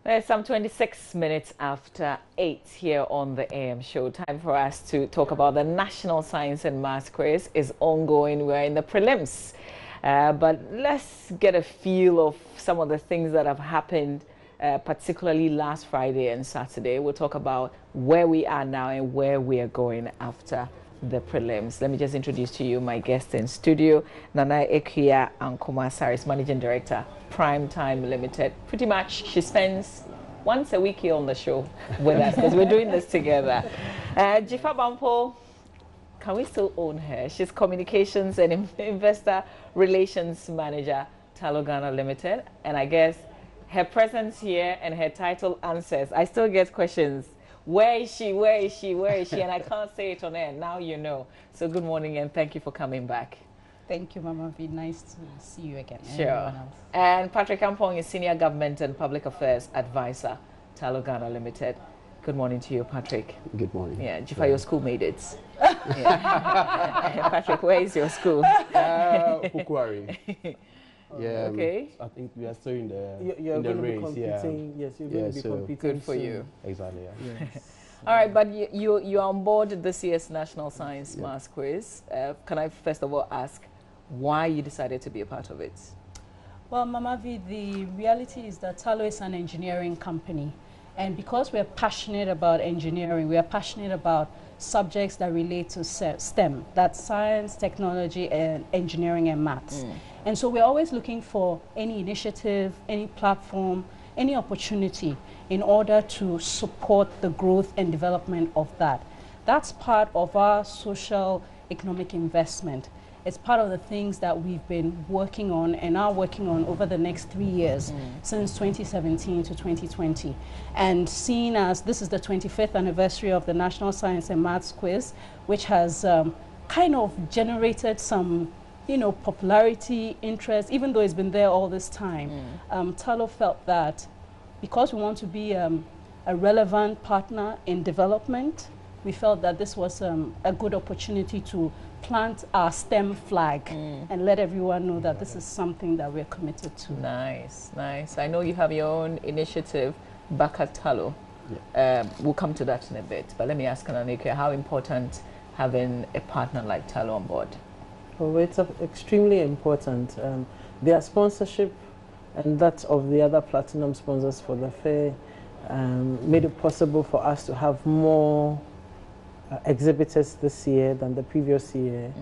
Well, some 26 minutes after 8 here on the AM show. Time for us to talk about the National Science and Maths quiz is ongoing. We're in the prelims. But let's get a feel of some of the things that have happened, particularly last Friday and Saturday. We'll talk about where we are now and where we are going after the prelims. Let me just introduce to you my guest in studio, Nana Ekia Ankuma Saris, Managing Director, Prime Time Limited. Pretty much she spends once a week here on the show with us because we're doing this together. Jifa Bampo, can we still own her? She's Communications and Investor Relations Manager, Tullow Ghana Limited. And I guess her presence here and her title answers. I still get questions. Where is she? Where is she? Where is she? And I can't say it on air. Now you know. So good morning and thank you for coming back. Thank you, Mama V. Nice to see you again. Sure. And Patrick Ampong is Senior Government and Public Affairs Advisor, Tullow Ghana Limited. Good morning to you, Patrick. Good morning. Yeah, Jifa, your school made it. Yeah. Patrick, where is your school? Pukwari. Yeah. Okay. I think we are still in the You're in the going to be race. competing. Yeah. Yes, you're going to be competing. Good for soon. you. Exactly. Yeah. Yes. All right, but you're on board this year's National Science Maths quiz. Can I first of all ask why you decided to be a part of it? Well, Mama V, the reality is that Tullow is an engineering company. And because we're passionate about engineering, we are passionate about subjects that relate to STEM. That's science, technology, and engineering and maths. And so we're always looking for any initiative, any platform, any opportunity in order to support the growth and development of that. That's part of our social economic investment. It's part of the things that we've been working on and are working on over the next 3 years, since 2017 to 2020. And seeing as this is the 25th anniversary of the National Science and Maths quiz, which has kind of generated some popularity, interest, even though it's been there all this time. Tullow felt that because we want to be a relevant partner in development, we felt that this was a good opportunity to plant our STEM flag and let everyone know that this is something that we're committed to. Nice, nice. I know you have your own initiative back at Tullow. We'll come to that in a bit, but let me ask Ananike, how important having a partner like Tullow on board? Oh, it's extremely important. Their sponsorship and that of the other platinum sponsors for the fair made it possible for us to have more exhibitors this year than the previous year,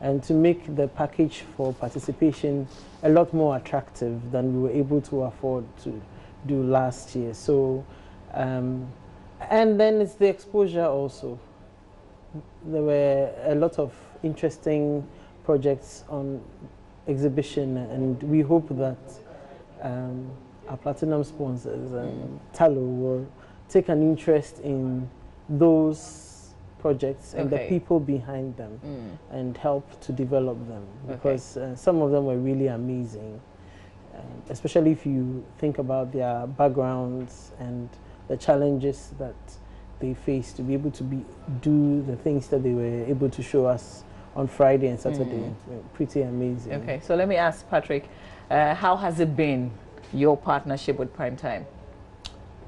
and to make the package for participation a lot more attractive than we were able to afford to do last year. So, and then it's the exposure also. There were a lot of interesting projects on exhibition, and we hope that our platinum sponsors and Tullow will take an interest in those projects and the people behind them and help to develop them, because some of them were really amazing, especially if you think about their backgrounds and the challenges that they face to be able to do the things that they were able to show us on Friday and Saturday. Pretty amazing. Okay, so let me ask Patrick, how has it been, your partnership with Prime Time?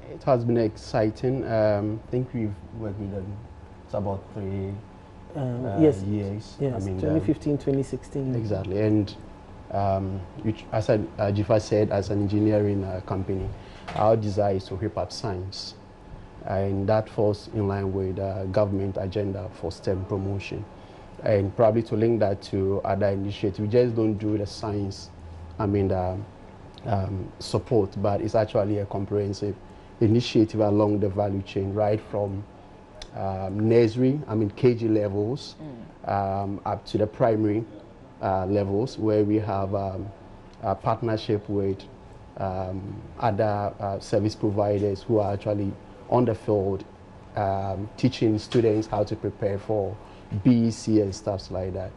It has been exciting. I think we've worked with them. It's about 3 years. Yes, I mean, 2015, 2016. Exactly, and which, as Jifa said, as an engineering company, our desire is to whip up science, and that falls in line with the government agenda for STEM promotion. And probably to link that to other initiatives, we just don't do the science, support, but it's actually a comprehensive initiative along the value chain, right from nursery, KG levels, up to the primary levels, where we have a partnership with other service providers who are actually on the field, teaching students how to prepare for BEC and stuff like that.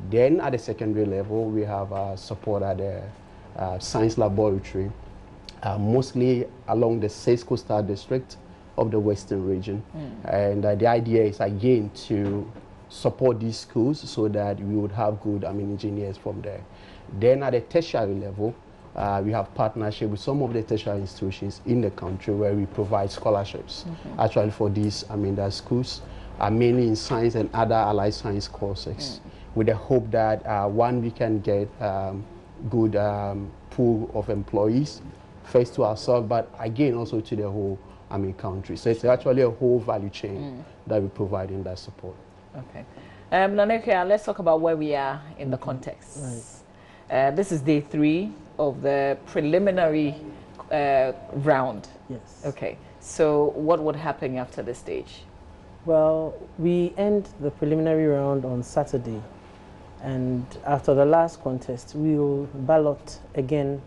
Then at the secondary level, we have support at the science laboratory, mostly along the 6 coastal district of the Western region. And the idea is again to support these schools so that we would have good engineers from there. Then at the tertiary level, We have partnership with some of the tertiary institutions in the country where we provide scholarships. Actually, for these, the schools are mainly in science and other allied science courses, with the hope that one, we can get good pool of employees, first to ourselves, but again also to the whole country. So it's actually a whole value chain that we provide in that support. Okay. Nanekia, let's talk about where we are in the context. Right. This is day 3 of the preliminary round. Yes. Okay. So what would happen after this stage? Well, we end the preliminary round on Saturday, and after the last contest, we will ballot again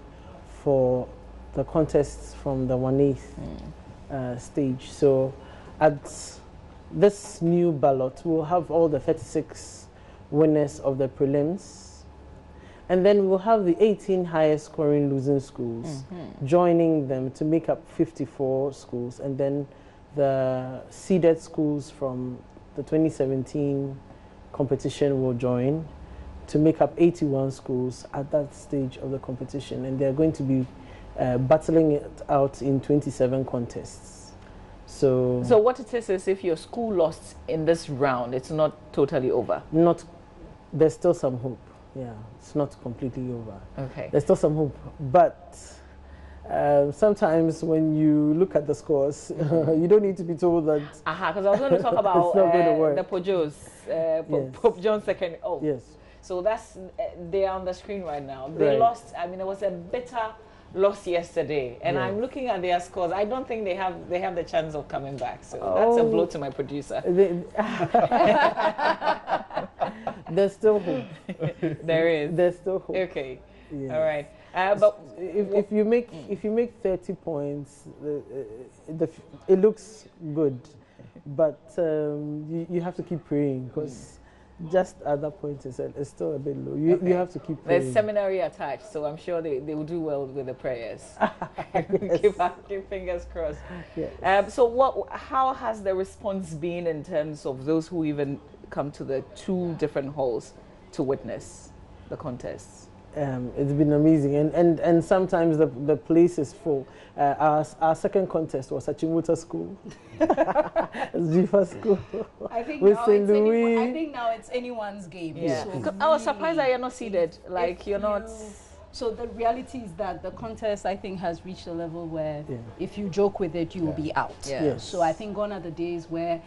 for the contests from the 1/8 stage. So at this new ballot, we'll have all the 36 winners of the prelims, and then we'll have the 18 highest scoring losing schools joining them to make up 54 schools, and then the seeded schools from the 2017 competition will join to make up 81 schools at that stage of the competition, and they're going to be battling it out in 27 contests. So what it is if your school lost in this round, it's not totally over? There's still some hope. Yeah, it's not completely over. Okay. There's still some hope, but sometimes when you look at the scores, you don't need to be told that. Because I was going to talk about the Pojos, Pope John II. Oh, yes. So that's they are on the screen right now. They lost. It was a bitter loss yesterday, and I'm looking at their scores. I don't think they have the chance of coming back. So that's a blow to my producer. There's still hope. There is. There's still hope. Okay. Yes. All right. But if you make 30 points, it looks good, but you have to keep praying, because just at that point it's still a bit low. You have to keep praying. There's seminary attached, so I'm sure they will do well with the prayers. Keep fingers crossed. Yes. So how has the response been in terms of those who even come to the 2 different halls to witness the contests? It's been amazing, and sometimes the place is full. Our second contest was at Chimota School, Zifa School. I think with St. Louis. I think now it's anyone's game. Yeah. So I was surprised that you're not seated. Like you're not. So the reality is that the contest, I think, has reached a level where if you joke with it, you will be out. Yeah. Yes. So I think gone are the days where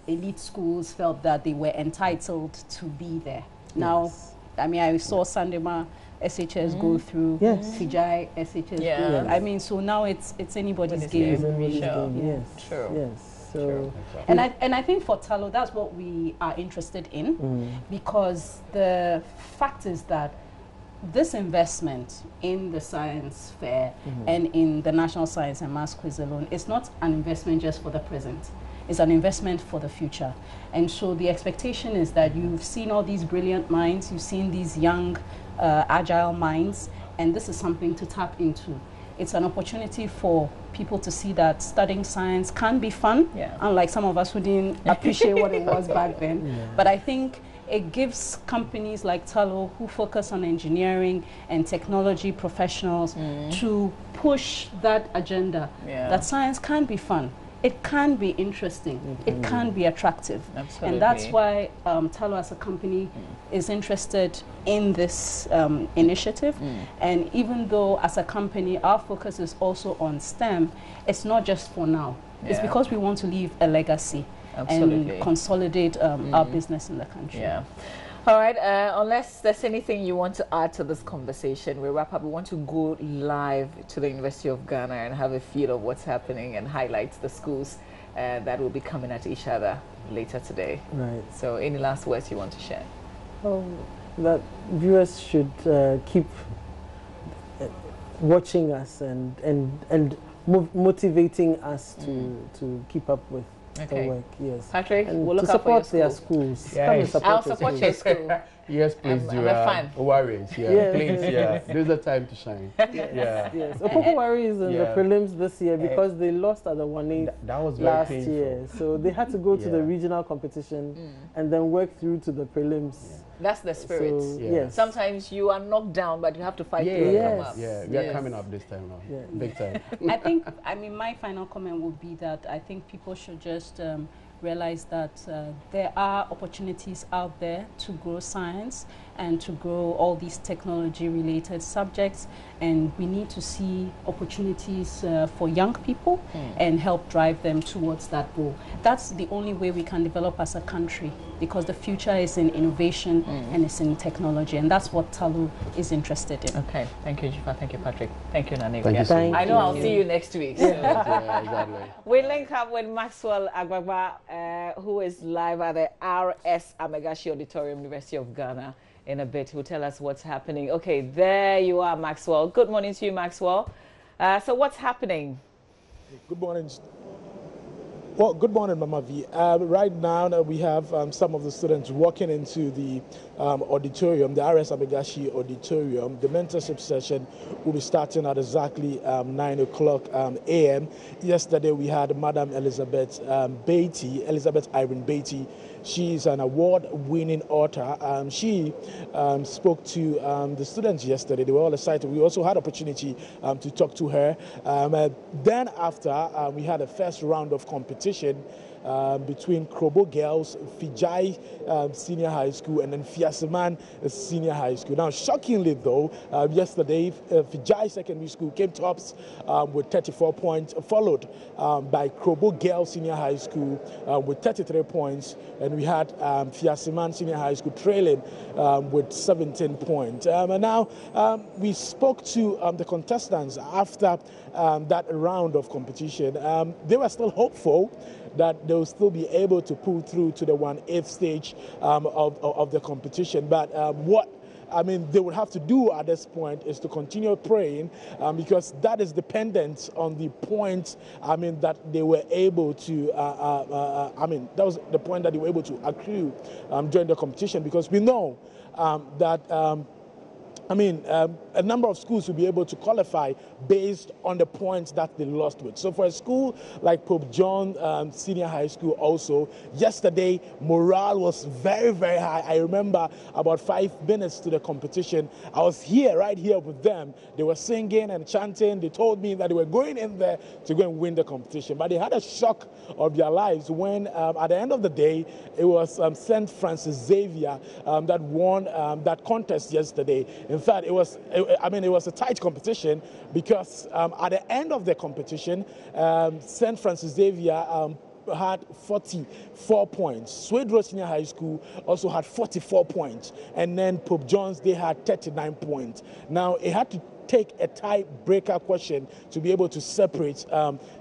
elite schools felt that they were entitled to be there. Now, I saw Sandema SHS go through, Fijai SHS go through. So now it's anybody's game. Yes. True. Yes. So and I think for Talo, that's what we are interested in, because the fact is that this investment in the science fair and in the National Science and Maths Quiz alone is not an investment just for the present. It's an investment for the future. And so the expectation is that you've seen all these brilliant minds, you've seen these young, agile minds, and this is something to tap into. It's an opportunity for people to see that studying science can be fun, unlike some of us who didn't appreciate what it was back then. But I think it gives companies like Talo, who focus on engineering and technology professionals, to push that agenda, that science can be fun. It can be interesting. It can be attractive. Absolutely. And that's why Talo as a company is interested in this initiative. And even though as a company, our focus is also on STEM, it's not just for now. It's because we want to leave a legacy and consolidate our business in the country. Yeah. All right, unless there's anything you want to add to this conversation, we wrap up. We want to go live to the University of Ghana and have a feel of what's happening and highlight the schools that will be coming at each other later today. Right. So any last words you want to share? That viewers should keep watching us and motivating us to keep up with the work. Yes, Patrick, and we'll look to out for your support their school. schools. Yes. Come and support I'll support your school. Yes, please do. I'm a fan. Warriors, please, This is the time to shine. Yes. Opoku Warriors in the prelims this year because they lost at the 1/8 that was very last painful. year. So they had to go to the regional competition and then work through to the prelims. That's the spirit. So, Yeah. yes. Sometimes you are knocked down, but you have to fight Yeah, through and yes. come up. Yeah, we are coming up this time now. Yeah. Big time. I mean, my final comment would be that I think people should just realize that there are opportunities out there to grow science and to grow all these technology-related subjects, and we need to see opportunities for young people and help drive them towards that goal. That's the only way we can develop as a country, because the future is in innovation and it's in technology, and that's what TALU is interested in. Okay, thank you, Jifa. Thank you, Patrick. Thank you, Nani. Thank you so Thank much. I know I'll see you next week. So. Yeah, exactly. We link up with Maxwell Agbagba, who is live at the RS Amegashi Auditorium, University of Ghana, in a bit. He'll tell us what's happening. Okay, there you are, Maxwell. Good morning to you, Maxwell. So what's happening? Good morning. Well, good morning, Mama V. Right now, we have some of the students walking into the auditorium, the RS Amegashi Auditorium. The mentorship session will be starting at exactly 9 o'clock a.m. Yesterday, we had Madam Elizabeth Irene Beatty. She is an award-winning author. She spoke to the students yesterday. They were all excited. We also had opportunity to talk to her. Then after, we had a first round of competition between Krobo Girls, Fijai Senior High School, and then Fiasiman Senior High School. Now, shockingly though, yesterday, Fijai Secondary School came tops with 34 points, followed by Krobo Girls Senior High School with 33 points, and we had Fiasiman Senior High School trailing with 17 points. And now, we spoke to the contestants after that round of competition. They were still hopeful that they will still be able to pull through to the 1/8 stage of the competition. But what they would have to do at this point is to continue praying, because that is dependent on the points, that they were able to, that was the point that they were able to accrue during the competition, because we know that a number of schools will be able to qualify based on the points that they lost with. So for a school like Pope John Senior High School also, yesterday morale was very, very high. I remember about 5 minutes to the competition, I was right here with them. They were singing and chanting. They told me that they were going in there to go and win the competition. But they had a shock of their lives when at the end of the day, it was St. Francis Xavier that won that contest yesterday. In fact, it was a tight competition, because at the end of the competition, St. Francis Xavier had 44 points. Swedro Senior High School also had 44 points. And then Pope John's, they had 39 points. Now, it had to take a tie-breaker question to be able to separate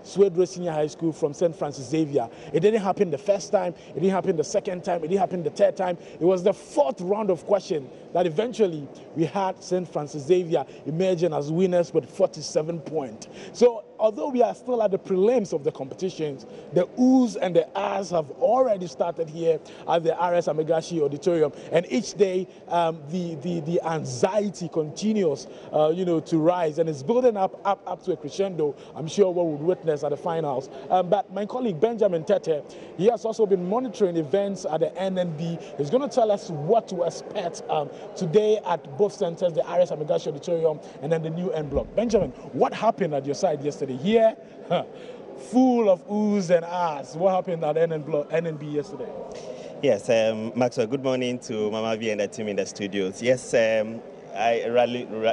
Swedro Senior High School from St. Francis Xavier. It didn't happen the first time, it didn't happen the second time, it didn't happen the third time. It was the 4th round of question that eventually we had St. Francis Xavier emerging as winners with 47 points. So although we are still at the prelims of the competitions, the oohs and the ahs have already started here at the RS Amegashi Auditorium. And each day, the anxiety continues, to rise, and it's building up to a crescendo. I'm sure what we'll witness at the finals. But my colleague Benjamin Tete, he has also been monitoring events at the NNB. He's going to tell us what to expect today at both centers, the RS Amegashi Auditorium and then the new N Block. Benjamin, what happened at your side yesterday? Here, full of oohs and ahs. What happened at NNB yesterday? Yes, Maxwell, good morning to Mama V and the team in the studios. Yes,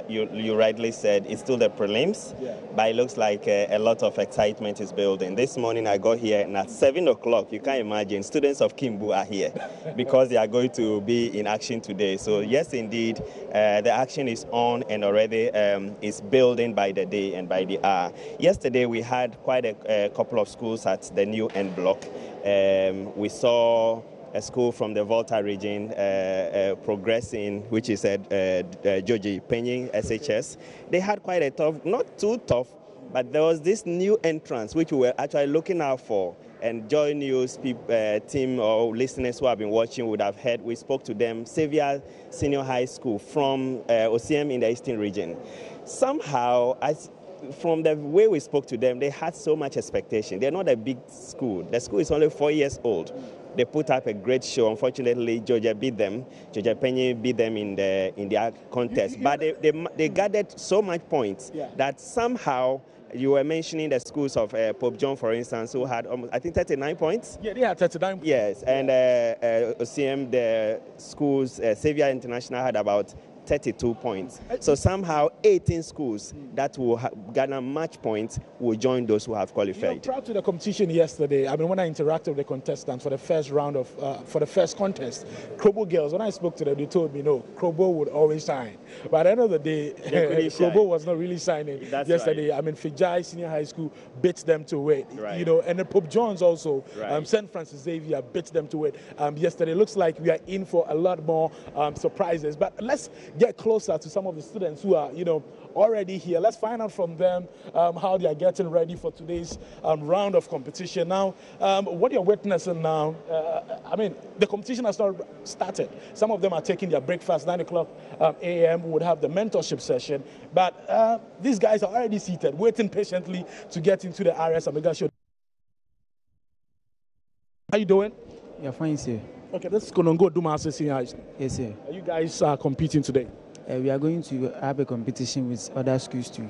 you rightly said it's still the prelims, but it looks like a lot of excitement is building. This morning I got here, and at 7 o'clock, you can imagine, students of Kimbu are here because they are going to be in action today. So yes, indeed, the action is on and already is building by the day and by the hour. Yesterday we had quite a couple of schools at the new N Block. We saw a school from the Volta region progressing, which is Joji Penny SHS. They had quite a tough, not too tough, but there was this new entrance which we were actually looking out for. And Joy News team or listeners who have been watching would have heard, we spoke to them, Xavier Senior High School from OCM in the Eastern region. Somehow, from the way we spoke to them, they had so much expectation. They're not a big school. The school is only 4 years old. They put up a great show. Unfortunately, Georgia beat them. Georgia Penny beat them in their contest. But they gathered so much points that somehow, you were mentioning the schools of Pope John, for instance, who had almost, I think, 39 points. Yeah, they had 39 points. Yes, and OCM, the schools, Xavier International had about 32 points. So somehow 18 schools that will garner much points will join those who have qualified. Proud to the competition yesterday. I mean, when I interacted with the contestants for the first round of, for the first contest, Krobo girls, when I spoke to them, they told me, no, Krobo would always shine. But at the end of the day, Krobo was not really shining yesterday. Right. I mean, Fijai Senior High School beat them to it. Right. You know, and then Pope John's also, right. St. Francis Xavier beat them to it yesterday. Looks like we are in for a lot more surprises. But let's get closer to some of the students who are, you know, already here. Let's find out from them how they are getting ready for today's round of competition. Now, what you're witnessing now, I mean, the competition has not started. Some of them are taking their breakfast, 9 o'clock a.m. We would have the mentorship session. But these guys are already seated, waiting patiently to get into the RS Amega show. How you doing? Yeah, fine, sir. Okay, this is Konongo Dumasi Senior High School. Yes, sir. Are you guys competing today? We are going to have a competition with other schools too.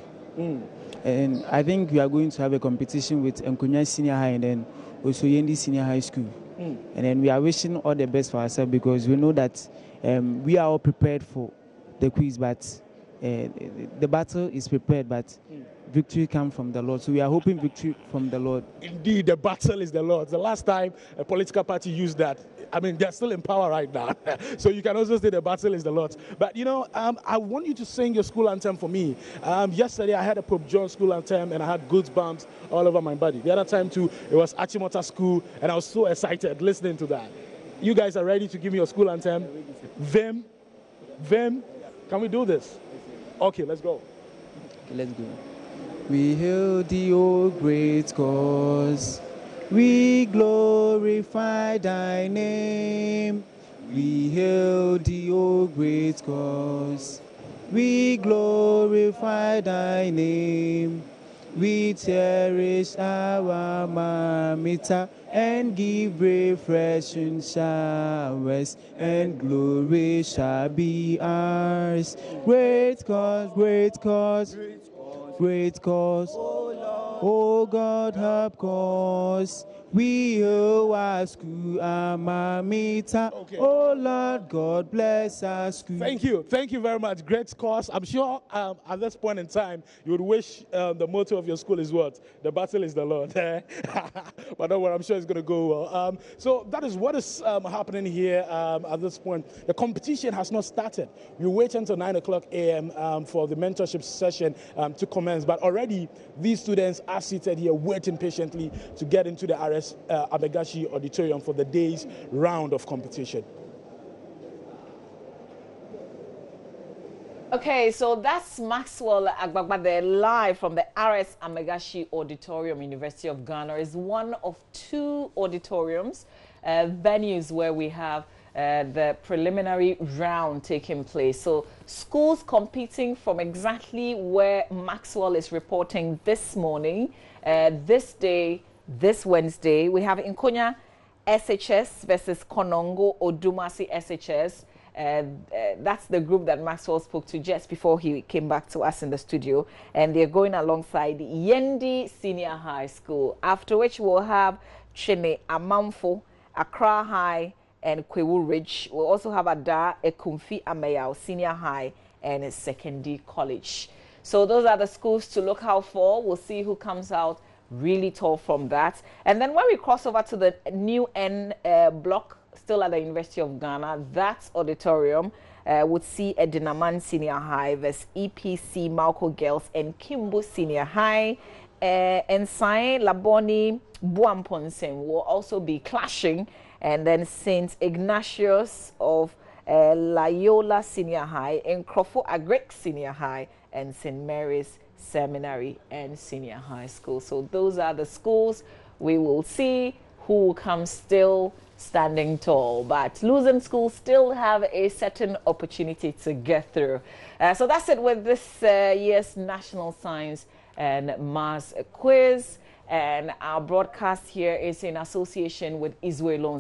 And I think we are going to have a competition with Nkonya Senior High and then also Yendi Senior High School. And then we are wishing all the best for ourselves because we know that we are all prepared for the quiz, but the battle is prepared, but victory comes from the Lord. So we are hoping victory from the Lord. Indeed, the battle is the Lord. The last time a political party used that, I mean, they're still in power right now. So you can also say the battle is the Lord. But, you know, I want you to sing your school anthem for me. Yesterday, I had a Pope John school anthem, and I had goosebumps all over my body. The other time, too, it was Achimota School, and I was so excited listening to that. You guys are ready to give me your school anthem? Vim? Can we do this? Okay, let's go. Okay, let's go. We hail thee, O great cause. We glorify thy name. We hail thee, O great cause. We glorify thy name. We cherish our mamita and give refreshing showers, and glory shall be ours. Great cause, great cause, great cause. Oh God, help cause. We owe our school, our mamita. Okay. Oh Lord, God bless our school. Thank you very much. Great cause. I'm sure at this point in time, you would wish the motto of your school is what? The battle is the Lord. But don't worry, I'm sure it's going to go well. So that is what is happening here at this point. The competition has not started. We wait until 9 o'clock a.m. For the mentorship session to commence. But already, these students are seated here waiting patiently to get into the RS Amegashi Auditorium for the day's round of competition. Okay, so that's Maxwell Agbagba there live from the RS Amegashi Auditorium, University of Ghana. Is one of two auditoriums, venues where we have the preliminary round taking place. So schools competing from exactly where Maxwell is reporting this morning, this day, this Wednesday. We have Nkonya SHS versus Konongo Odumasi SHS. That's the group that Maxwell spoke to just before he came back to us in the studio. And they're going alongside Yendi Senior High School. After which we'll have Chene Amamfo, Accra High, and Kwewu Ridge. We'll also have Ada Ekumfi Ameyao Senior High and Secondary College. So those are the schools to look out for. We'll see who comes out really tall from that. And then when we cross over to the new N block, still at the University of Ghana, that auditorium would see Edinaman Senior High versus EPC Malco Girls and Kimbo Senior High. And Sain Laboni Buamponsen will also be clashing. And then St. Ignatius of Loyola Senior High and Crawford Agrek Senior High and St. Mary's Seminary and Senior High School. So those are the schools. We will see who comes still standing tall, but losing schools still have a certain opportunity to get through. So that's it with this year's National Science and Maths quiz. And our broadcast here is in association with Israel Loans.